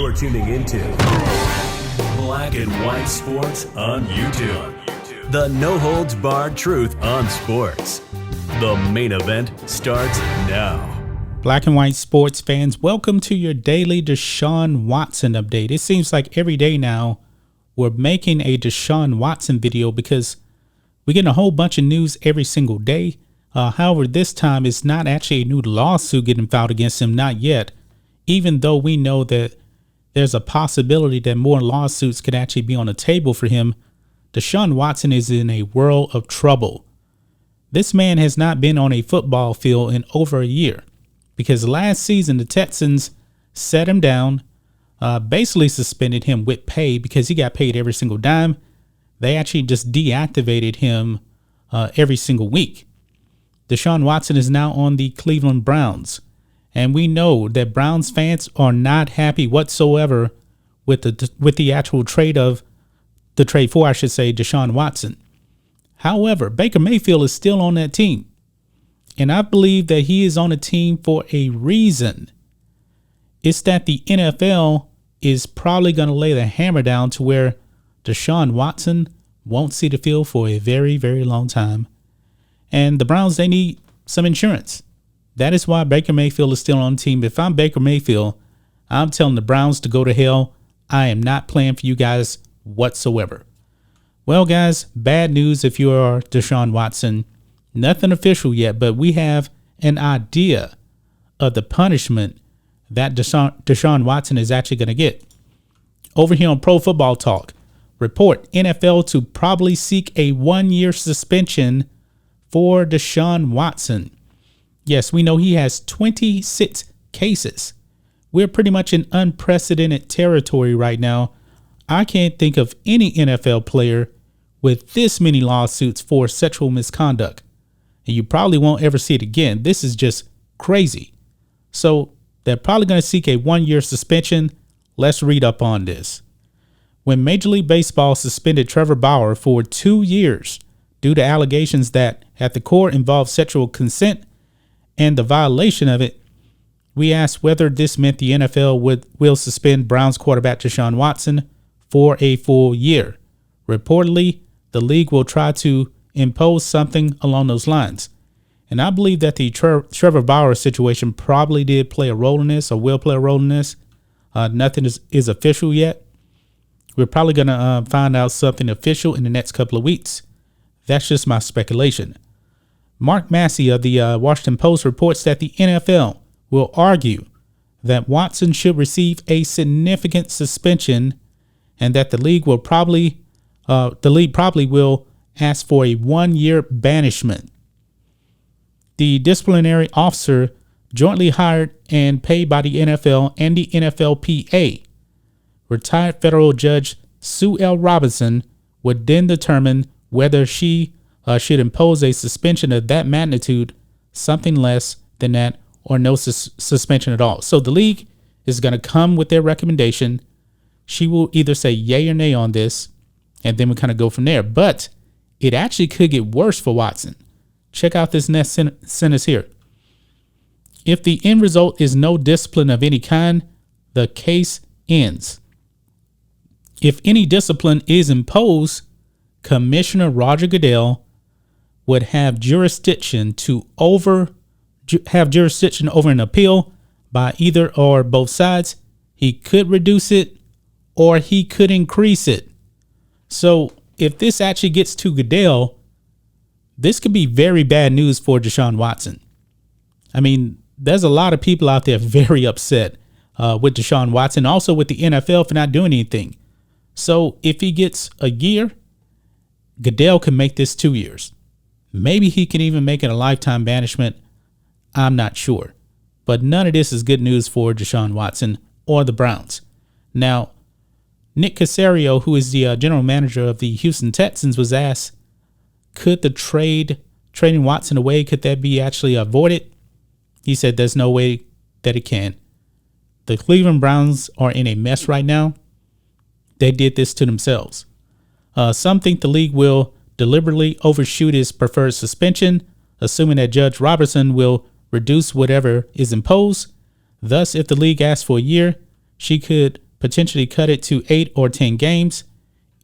You're tuning into Black and White Sports on YouTube. The no-holds-barred truth on sports. The main event starts now. Black and White sports fans, welcome to your daily DeShaun Watson update. It seems like every day now we're making a DeShaun Watson video because we're getting a whole bunch of news every single day. However, this time it's not actually a new lawsuit getting filed against him, not yet, even though we know that there's a possibility that more lawsuits could actually be on the table for him. DeShaun Watson is in a world of trouble. This man has not been on a football field in over a year because last season the Texans set him down, basically suspended him with pay because he got paid every single dime. They actually just deactivated him every single week. DeShaun Watson is now on the Cleveland Browns, and we know that Browns fans are not happy whatsoever with the actual trade for DeShaun Watson. However, Baker Mayfield is still on that team, and I believe that he is on a team for a reason. It's that the NFL is probably going to lay the hammer down to where DeShaun Watson won't see the field for a very, very long time. And the Browns, they need some insurance. That is why Baker Mayfield is still on the team. If I'm Baker Mayfield, I'm telling the Browns to go to hell. I am not playing for you guys whatsoever. Well, guys, bad news if you are DeShaun Watson. Nothing official yet, but we have an idea of the punishment that DeShaun Watson is actually going to get. Over here on Pro Football Talk, report NFL to probably seek a 1-year suspension for DeShaun Watson. Yes, we know he has 26 cases. We're pretty much in unprecedented territory right now. I can't think of any NFL player with this many lawsuits for sexual misconduct. And you probably won't ever see it again. This is just crazy. So they're probably going to seek a 1-year suspension. Let's read up on this. When Major League Baseball suspended Trevor Bauer for 2 years due to allegations that at the core involved sexual consent and the violation of it, we asked whether this meant the NFL will suspend Browns quarterback DeShaun Watson for a full year. Reportedly, the league will try to impose something along those lines. And I believe that the Trevor Bauer situation probably did play a role in this or will play a role in this. Nothing is official yet. We're probably going to find out something official in the next couple of weeks. That's just my speculation. Mark Massey of the Washington Post reports that the NFL will argue that Watson should receive a significant suspension and that the league probably will ask for a 1-year banishment. The disciplinary officer jointly hired and paid by the NFL and the NFLPA, retired federal judge Sue L. Robinson, would then determine whether she should impose a suspension of that magnitude, something less than that, or no suspension at all. So the league is going to come with their recommendation. She will either say yay or nay on this, and then we kind of go from there. But it actually could get worse for Watson. Check out this next sentence here. If the end result is no discipline of any kind, the case ends. If any discipline is imposed, Commissioner Roger Goodell would have jurisdiction over an appeal by either or both sides. He could reduce it or he could increase it. So if this actually gets to Goodell, this could be very bad news for DeShaun Watson. I mean, there's a lot of people out there very upset with DeShaun Watson, also with the NFL for not doing anything. So if he gets a year, Goodell can make this 2 years. Maybe he can even make it a lifetime banishment. I'm not sure. But none of this is good news for DeShaun Watson or the Browns. Now, Nick Caserio, who is the general manager of the Houston Texans, was asked, could the trading Watson away, could that be actually avoided? He said there's no way that it can. The Cleveland Browns are in a mess right now. They did this to themselves. Some think the league will deliberately overshoot his preferred suspension, assuming that Judge Robertson will reduce whatever is imposed. Thus, if the league asks for a year, she could potentially cut it to 8 or 10 games.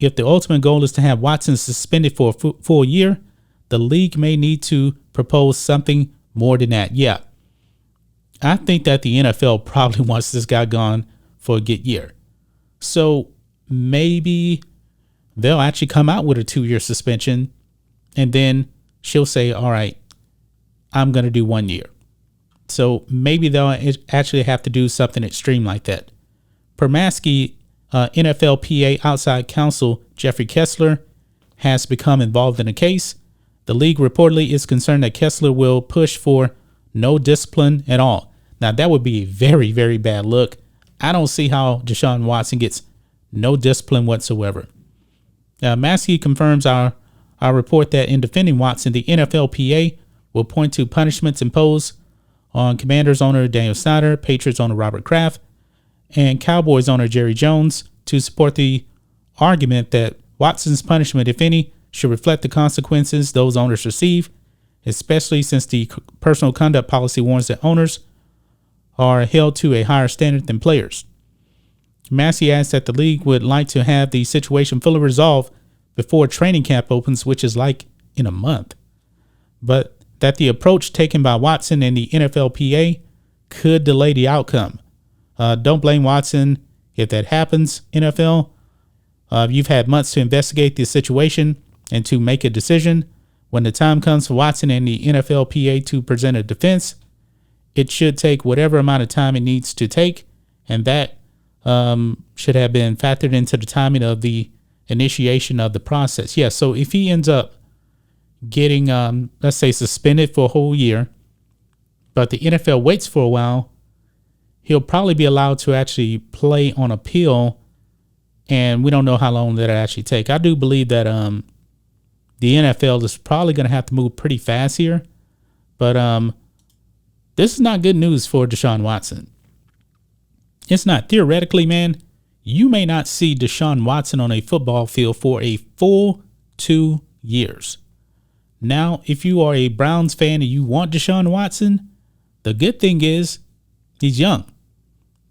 If the ultimate goal is to have Watson suspended for a full year, the league may need to propose something more than that. Yeah, I think that the NFL probably wants this guy gone for a good year. So maybe they'll actually come out with a 2-year suspension, and then she'll say, all right, I'm going to do 1 year. So maybe they'll actually have to do something extreme like that. Permaski, NFLPA outside counsel Jeffrey Kessler, has become involved in the case. The league reportedly is concerned that Kessler will push for no discipline at all. Now, that would be a very, very bad look. I don't see how DeShaun Watson gets no discipline whatsoever. Maskey confirms our report that in defending Watson, the NFLPA will point to punishments imposed on Commanders owner Daniel Snyder, Patriots owner Robert Kraft, and Cowboys owner Jerry Jones to support the argument that Watson's punishment, if any, should reflect the consequences those owners receive, especially since the personal conduct policy warns that owners are held to a higher standard than players. Massey adds that the league would like to have the situation fully resolved before training camp opens, which is like in a month, but that the approach taken by Watson and the NFLPA could delay the outcome. Don't blame Watson if that happens, NFL. You've had months to investigate the situation and to make a decision. When the time comes for Watson and the NFLPA to present a defense, it should take whatever amount of time it needs to take, and that should have been factored into the timing of the initiation of the process. Yeah, so if he ends up getting, let's say, suspended for a whole year, but the NFL waits for a while, he'll probably be allowed to actually play on appeal, and we don't know how long that'll actually take. I do believe that the NFL is probably going to have to move pretty fast here, but this is not good news for DeShaun Watson. It's not. Theoretically, man, you may not see DeShaun Watson on a football field for a full 2 years. Now, if you are a Browns fan and you want DeShaun Watson, the good thing is he's young.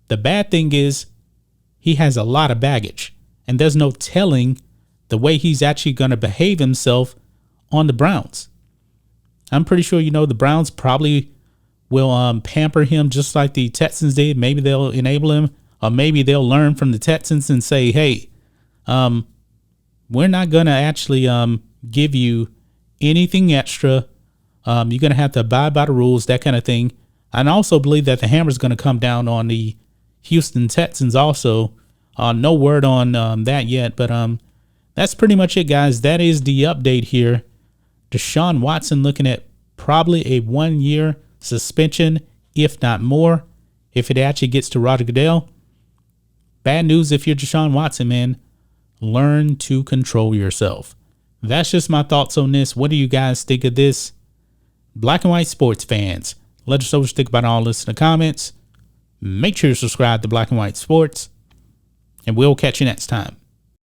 The bad thing is he has a lot of baggage, and there's no telling the way he's actually going to behave himself on the Browns. I'm pretty sure, the Browns probably will pamper him just like the Texans did. Maybe they'll enable him, or maybe they'll learn from the Texans and say, hey, we're not going to actually give you anything extra. You're going to have to abide by the rules, that kind of thing. I also believe that the hammer's going to come down on the Houston Texans also. No word on that yet, but that's pretty much it, guys. That is the update here. DeShaun Watson looking at probably a 1-year suspension, if not more, if it actually gets to Roger Goodell. Bad news if you're DeShaun Watson, man. Learn to control yourself. That's just my thoughts on this. What do you guys think of this? Black and white sports fans, let us know what you think about all this in the comments. Make sure you subscribe to Black and White Sports, and we'll catch you next time.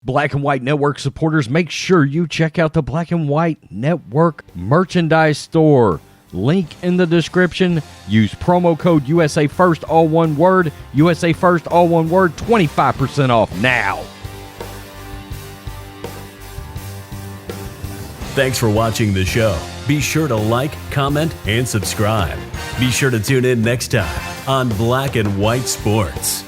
Black and White Network supporters, make sure you check out the Black and White Network merchandise store. Link in the description. Use promo code USA First, all one word. USA First, all one word. 25% off now. Thanks for watching the show. Be sure to like, comment, and subscribe. Be sure to tune in next time on Black and White Sports.